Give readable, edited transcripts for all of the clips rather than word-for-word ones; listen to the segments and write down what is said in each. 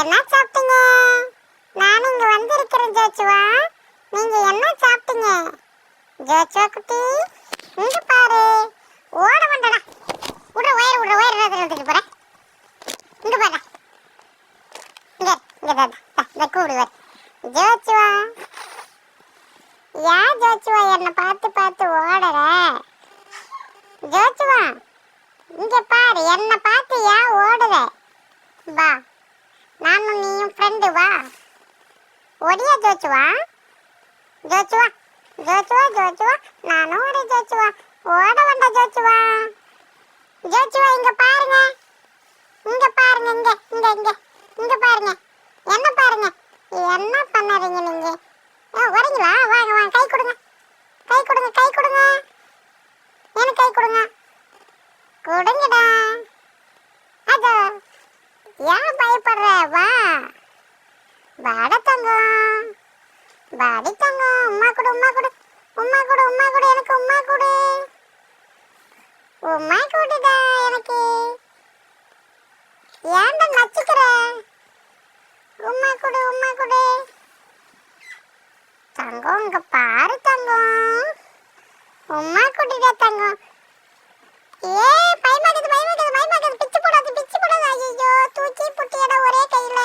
என்ன சாப்பிட்டீங்க? நான் இங்க வந்திருக்கிறேன் ஜோச்சுவா. நீங்க என்ன சாப்பிட்டீங்க? ஜோச்சுவா குட்டி, இங்க பாரு. ஓட வேண்டடா. உயிர் எடுத்துட்டு போறேன். இங்க பாரு. இங்க கூடுவார். ஜோச்சுவா, ஜோச்சுவா என்ன பார்த்து பார்த்து ஓடுற? ஜோச்சுவா, இங்க பாரு, என்ன பார்த்து ஓடுற? வா, நானும் நீயும் ஃப்ரெண்டு, வா. ஒடியா ஜோச்சுவா? ஜோச்சுவா, நானும் ஒரு ஜோச்சுவா. ஓட வேண்டாம் ஜோச்சுவா. ஜோச்சுவா, இங்க பாருங்க. இங்க பாருங்க, இங்க பாருங்க. என்ன பாருங்க? என்ன பண்ணறீங்க நீங்க? வரீங்களா? வாங்க, கை கொடுங்க. எனக்கு கை கொடுங்க. கொடுங்கடா. அதோ, ஏன் பயப்படுற? வா, வாட தங்கம். வாடி தங்கம். உம்மா கொடு. எனக்கு உம்மா கொடு. உம்மா கொடுடா எனக்கு. ஏன்டா நச்சுக்கிற? உம்மா கொடு. தங்கம், இங்க பாரு தங்கம். உம்மா கொடுடா தங்கம். பயமாக்குது. பிச்சு போடாது. ஐயோ, தூக்கி புட்டியடா ஒரே கையில.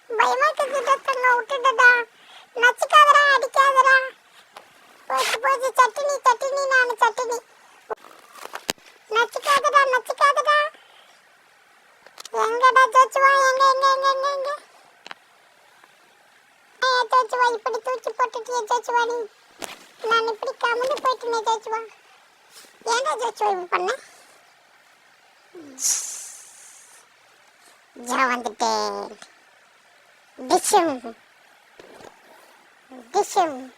பயமாக்குதுடா தங்கம், விட்டுடா. நச்சுக்காதடா, அடிக்காதடா. போச்சு சட்டினி. நானு சட்டினி. நச்சுக்காதடா. எங்கடா ஜோச்சுவா? எங்க ஜோச்சுவா, இப்படி தூக்கி போட்டுட்டியே ஜோச்சுவா நீ. நான் இப்படி கமுந்து போயிட்டேனே ஜோச்சுவா. ஏன்டா ஜோச்சுவா இப்படி பண்ண? வந்துட்டேன். டிஷும்